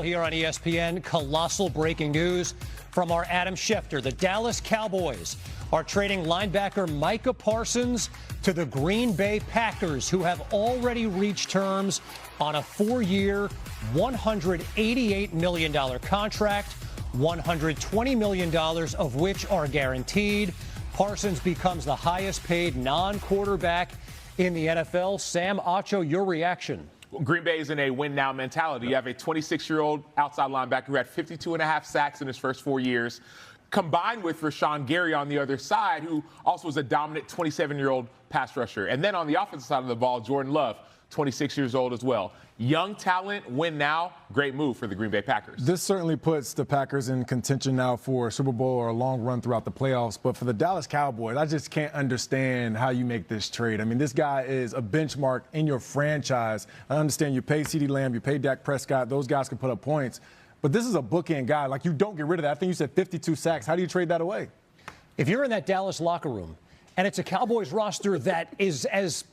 Here on ESPN, colossal breaking news from our Adam Schefter. The Dallas Cowboys are trading linebacker Micah Parsons to the Green Bay Packers, who have already reached terms on a 4-year, $188 million contract, $120 million of which are guaranteed. Parsons becomes the highest paid non-quarterback in the NFL. Sam Acho, your reaction? Green Bay is in a win-now mentality. You have a 26-year-old outside linebacker who had 52.5 sacks in his first 4 years, combined with Rashawn Gary on the other side, who also was a dominant 27-year-old pass rusher. And then on the offensive side of the ball, Jordan Love, 26 years old as well. Young talent, win now, great move for the Green Bay Packers. This certainly puts the Packers in contention now for a Super Bowl or a long run throughout the playoffs. But for the Dallas Cowboys, I just can't understand how you make this trade. I mean, this guy is a benchmark in your franchise. I understand you pay CeeDee Lamb, you pay Dak Prescott. Those guys can put up points. But this is a bookend guy. Like, you don't get rid of that. I think you said 52 sacks. How do you trade that away? If you're in that Dallas locker room and it's a Cowboys roster that is as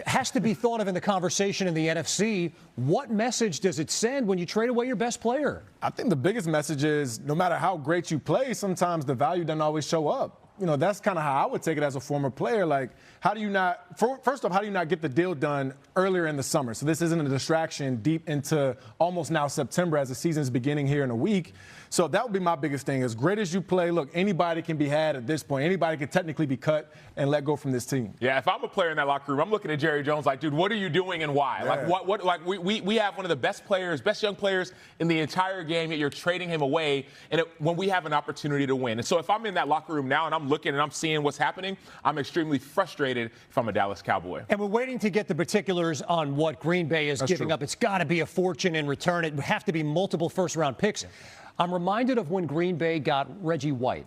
has to be thought of in the conversation in the NFC, what message does it send when you trade away your best player? I think the biggest message is no matter how great you play, sometimes the value doesn't always show up. You know, that's kind of how I would take it as a former player. Like, how do you not, first off, how do you not get the deal done earlier in the summer? So this isn't a distraction deep into almost now September as the season's beginning here in a week. So that would be my biggest thing. As great as you play, look, anybody can be had at this point. Anybody can technically be cut and let go from this team. Yeah, if I'm a player in that locker room, I'm looking at Jerry Jones like, dude, what are you doing and why? Yeah. Like, we have one of the best players, best young players in the entire game, yet you're trading him away when we have an opportunity to win. And so if I'm in that locker room now and I'm looking and I'm seeing what's happening, I'm extremely frustrated if I'm a Dallas Cowboy. And we're waiting to get the particulars on what Green Bay is giving up. It's got to be a fortune in return. It would have to be multiple first-round picks. Yeah. I'm reminded of when Green Bay got Reggie White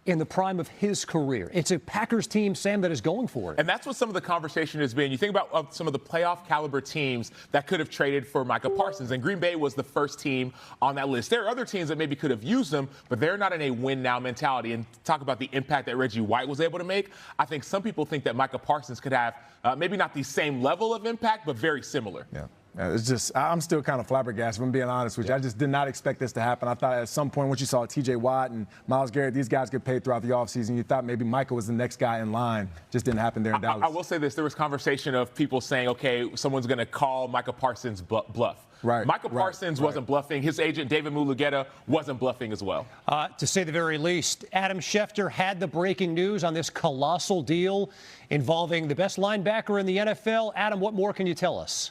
in the prime of his career. It's a Packers team, Sam, that is going for it. And that's what some of the conversation has been. You think about some of the playoff caliber teams that could have traded for Micah Parsons, and Green Bay was the first team on that list. There are other teams that maybe could have used them, but they're not in a win-now mentality. And talk about the impact that Reggie White was able to make. I think some people think that Micah Parsons could have maybe not the same level of impact, but very similar. Yeah. It's just, I'm still kind of flabbergasted, if I'm being honest with you. I just did not expect this to happen. I thought at some point, once you saw T.J. Watt and Myles Garrett, these guys get paid throughout the offseason. You thought maybe Micah was the next guy in line. Just didn't happen there in Dallas. I will say this. There was conversation of people saying, okay, someone's going to call Micah Parsons bluff. Right. Micah Parsons wasn't bluffing. His agent, David Mulugeta, wasn't bluffing as well. To say the very least, Adam Schefter had the breaking news on this colossal deal involving the best linebacker in the NFL. Adam, what more can you tell us?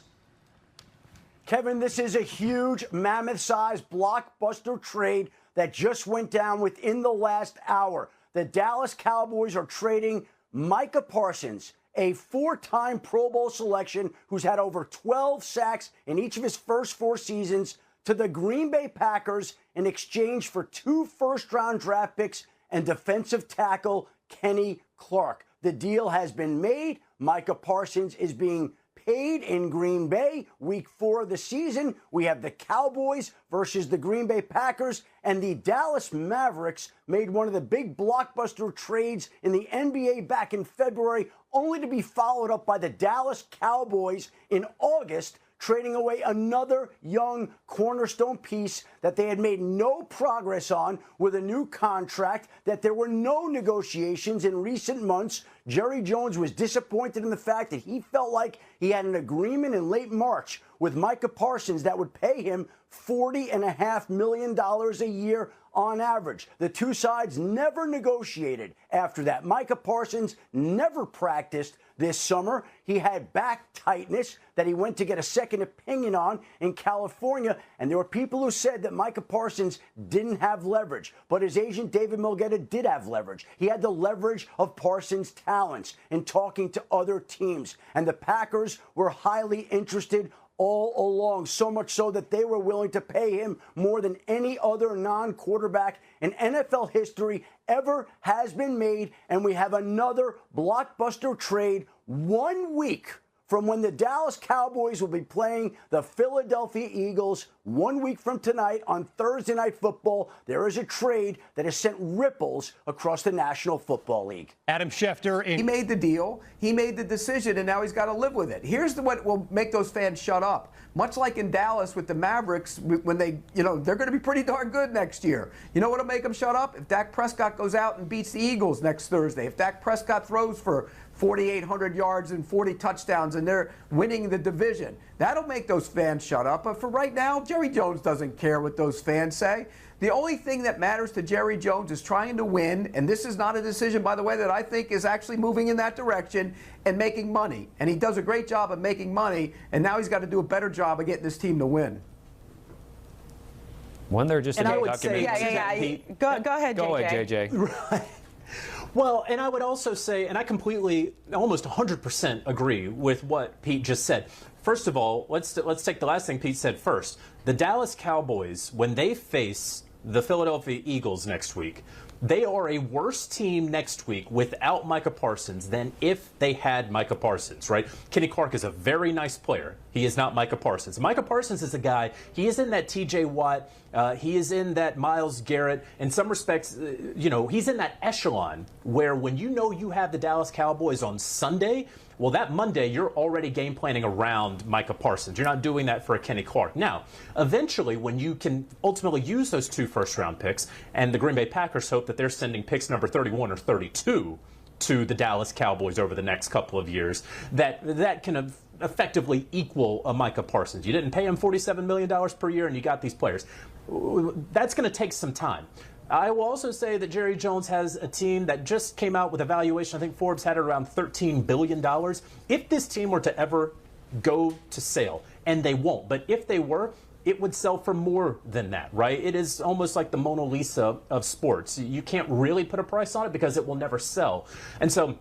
Kevin, this is a huge, mammoth-sized blockbuster trade that just went down within the last hour. The Dallas Cowboys are trading Micah Parsons, a 4-time Pro Bowl selection who's had over 12 sacks in each of his first 4 seasons, to the Green Bay Packers in exchange for 2 first-round draft picks and defensive tackle Kenny Clark. The deal has been made. Micah Parsons is being paid in Green Bay. Week 4 of the season, we have the Cowboys versus the Green Bay Packers, and the Dallas Mavericks made one of the big blockbuster trades in the NBA back in February, only to be followed up by the Dallas Cowboys in August, trading away another young cornerstone piece that they had made no progress on with a new contract, that there were no negotiations in recent months. Jerry Jones was disappointed in the fact that he felt like he had an agreement in late March with Micah Parsons that would pay him $40.5 million a year on average. The two sides never negotiated after that. Micah Parsons never practiced this summer. He had back tightness that he went to get a second opinion on in California, and there were people who said that Micah Parsons didn't have leverage, but his agent David Mulugeta did have leverage. He had the leverage of Parsons' talents in talking to other teams, and the Packers were highly interested all along, so much so that they were willing to pay him more than any other non-quarterback in NFL history ever has been made. And we have another blockbuster trade 1 week from when the Dallas Cowboys will be playing the Philadelphia Eagles 1 week from tonight on Thursday Night Football. There is a trade that has sent ripples across the National Football League. Adam Schefter. He made the deal, he made the decision, and now he's got to live with it. Here's what will make those fans shut up. Much like in Dallas with the Mavericks, when they're going to be pretty darn good next year. You know what will make them shut up? If Dak Prescott goes out and beats the Eagles next Thursday, if Dak Prescott throws for 4,800 yards and 40 touchdowns and they're winning the division, that'll make those fans shut up. But for right now, Jerry Jones doesn't care what those fans say. The only thing that matters to Jerry Jones is trying to win, and this is not a decision, by the way, that I think is actually moving in that direction, and making money. And he does a great job of making money, and now he's got to do a better job of getting this team to win. One, they're just and a I would documentary. say, Go ahead, JJ. JJ. Well, and I would also say, and I completely, almost 100% agree with what Pete just said. First of all, let's take the last thing Pete said first. The Dallas Cowboys, when they face the Philadelphia Eagles next week, they are a worse team next week without Micah Parsons than if they had Micah Parsons, right? Kenny Clark is a very nice player. He is not Micah Parsons. Micah Parsons is a guy, he is in that TJ Watt, he is in that Myles Garrett. In some respects, he's in that echelon where when you have the Dallas Cowboys on Sunday, well, that Monday, you're already game planning around Micah Parsons. You're not doing that for a Kenny Clark. Now, eventually, when you can ultimately use those 2 first-round picks, and the Green Bay Packers hope that they're sending picks number 31 or 32 to the Dallas Cowboys over the next couple of years, that can effectively equal a Micah Parsons. You didn't pay him $47 million per year, and you got these players. That's going to take some time. I will also say that Jerry Jones has a team that just came out with a valuation. I think Forbes had it around $13 billion. If this team were to ever go to sale, and they won't, but if they were, it would sell for more than that, right? It is almost like the Mona Lisa of sports. You can't really put a price on it because it will never sell. And so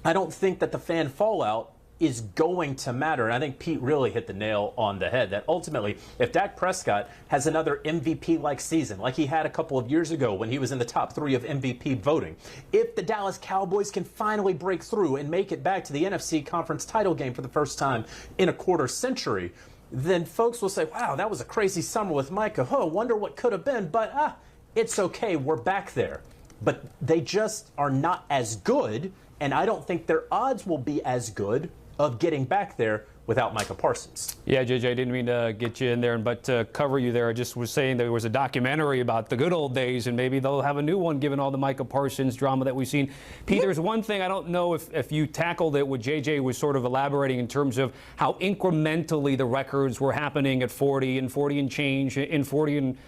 I don't think that the fan fallout is going to matter. And I think Pete really hit the nail on the head that ultimately, if Dak Prescott has another MVP-like season, like he had a couple of years ago when he was in the top 3 of MVP voting, if the Dallas Cowboys can finally break through and make it back to the NFC Conference title game for the first time in a quarter century, then folks will say, wow, that was a crazy summer with Micah. Oh, wonder what could have been. But it's okay. We're back there. But they just are not as good, and I don't think their odds will be as good of getting back there without Micah Parsons. Yeah, JJ, I didn't mean to get you in there, but to cover you there, I just was saying there was a documentary about the good old days, and maybe they'll have a new one given all the Micah Parsons drama that we've seen. Pete, there's one thing, I don't know if you tackled it, what JJ was sort of elaborating in terms of how incrementally the records were happening at 40 and change, in 40 and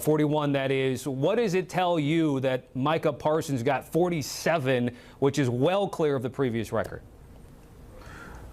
41, that is. What does it tell you that Micah Parsons got 47, which is well clear of the previous record?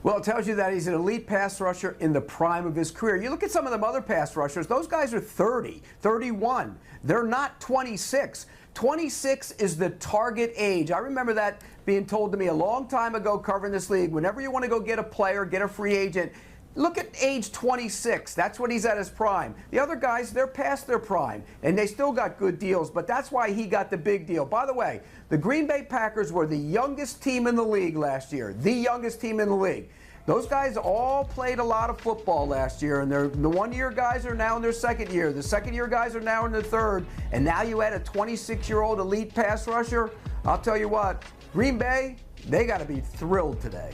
Well, it tells you that he's an elite pass rusher in the prime of his career. You look at some of them other pass rushers, those guys are 30, 31. They're not 26. 26 is the target age. I remember that being told to me a long time ago covering this league. Whenever you want to go get a player, get a free agent, look at age 26. That's when he's at his prime. The other guys, they're past their prime, and they still got good deals, but that's why he got the big deal. By the way, the Green Bay Packers were the youngest team in the league last year, the youngest team in the league. Those guys all played a lot of football last year, and the one-year guys are now in their second year. The second-year guys are now in their third, and now you add a 26-year-old elite pass rusher. I'll tell you what, Green Bay, they got to be thrilled today.